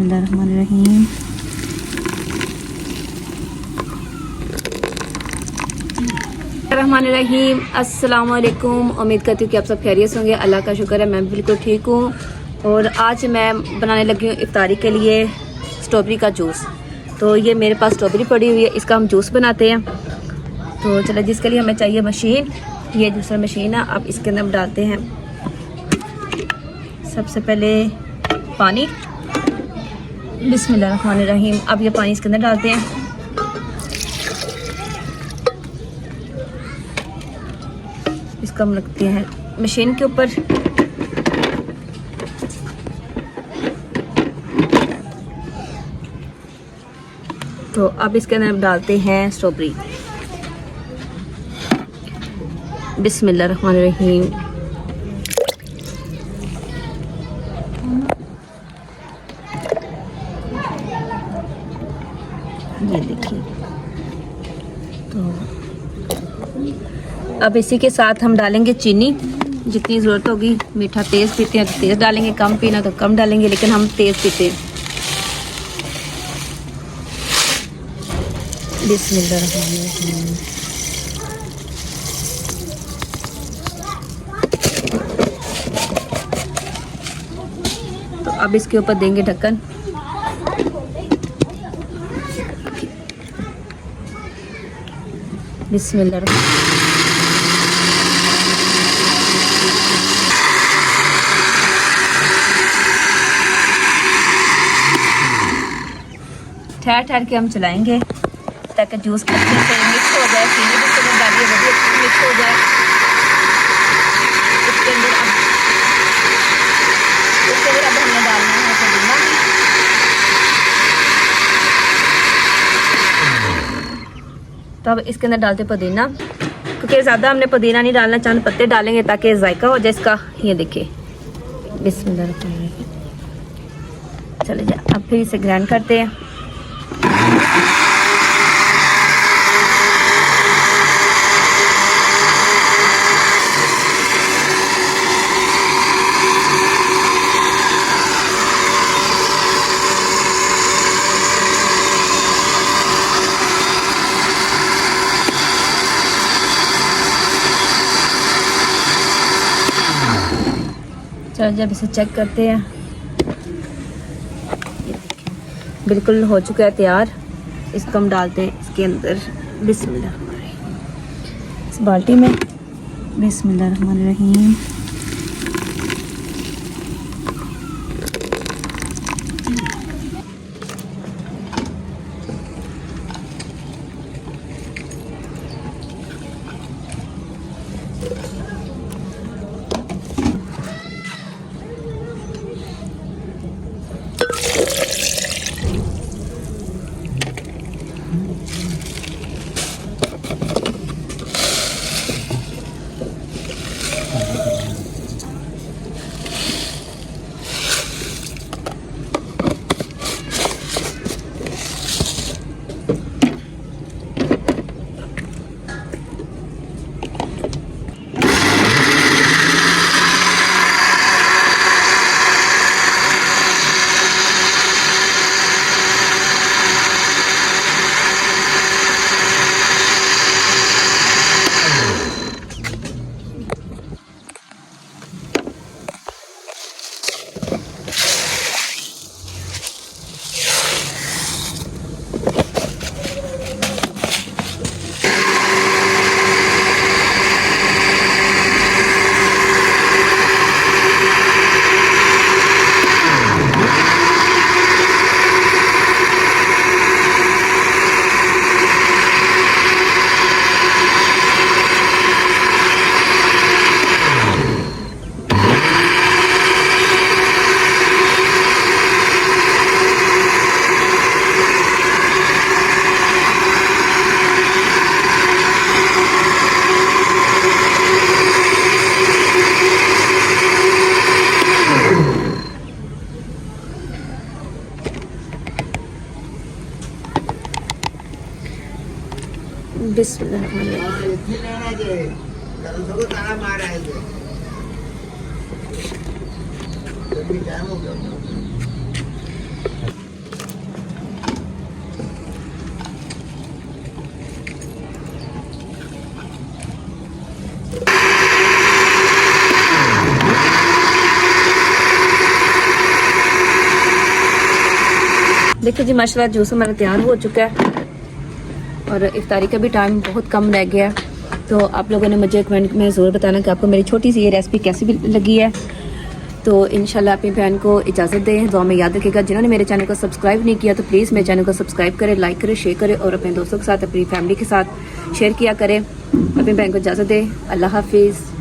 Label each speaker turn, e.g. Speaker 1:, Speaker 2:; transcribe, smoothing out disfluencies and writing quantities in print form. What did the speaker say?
Speaker 1: बिस्मिल्लाहिर्रहमानिर्रहीम। रहमानिर्रहीम। अस्सलाम वालेकुम। उम्मीद करती हूँ कि आप सब खैरियत होंगे। अल्लाह का शुक्र है, मैं बिल्कुल ठीक हूँ। और आज मैं बनाने लगी हूँ इफ्तारी के लिए स्ट्रॉबेरी का जूस। तो ये मेरे पास स्ट्रॉबेरी पड़ी हुई है, इसका हम जूस बनाते हैं। तो चलो, जिसके लिए हमें चाहिए मशीन, ये जूसर मशीन है। अब इसके अंदर हम डालते हैं सबसे पहले पानी। बिस्मिल्लाहिर्रहमानिर्रहीम। अब ये पानी इसके अंदर डालते हैं। इसको हम रखते हैं मशीन के ऊपर। तो अब इसके अंदर हम डालते हैं स्ट्रॉबेरी। बिस्मिल्लाहिर्रहमानिर्रहीम। ये देखिए। तो अब इसी के साथ हम डालेंगे चीनी, जितनी ज़रूरत होगी। मीठा तेज़ पीते हैं तो तेज़ डालेंगे, कम पीना तो कम डालेंगे, लेकिन हम तेज़ पीते हैं। बिस्मिल्लाहिर्रहमानिर्रहीम। तो अब इसके ऊपर देंगे ढक्कन। बिस्मिल्लाहिर्रहमानिर्रहीम। ठहर ठहर के हम चलाएंगे ताकि जूस अच्छे से मिक्स हो जाए। चीनी भी इसके अंदर डालिए, वो भी अच्छे से मिक्स हो जाए। इसके अंदर अब हमने डालना है पुदीना। तो अब इसके अंदर डालते पुदीना, क्योंकि ज़्यादा हमने पुदीना नहीं डालना, चंद पत्ते डालेंगे ताकि जायका हो जाए इसका। ये देखिए। बिस्मिल्लाह। चले जाए, अब फिर इसे ग्राइंड करते हैं। चलो, जब इसे चेक करते हैं, बिल्कुल हो चुका है तैयार। इसको हम डालते हैं इसके अंदर। बिस्मिल्लाहिर्रहमानिर्रहीम। इस बाल्टी में। बिस्मिल्लाहिर्रहमानिर्रहीम। देखिए जी माशाल्लाह जूस हमारा तैयार हो चुका है और इफ्तारी का भी टाइम बहुत कम रह गया है। तो आप लोगों ने मुझे कमेंट में ज़रूर बताना कि आपको मेरी छोटी सी ये रेसिपी कैसी भी लगी है। तो इंशाल्लाह अपनी बहन को इजाज़त दें, दुआ में याद रखिएगा। जिन्होंने मेरे चैनल को सब्सक्राइब नहीं किया तो प्लीज़ मेरे चैनल को सब्सक्राइब करें, लाइक करें, शेयर करें और अपने दोस्तों के साथ, अपनी फैमिली के साथ शेयर किया करें। अपनी बहन को इजाज़त दें। अल्लाह हाफिज़।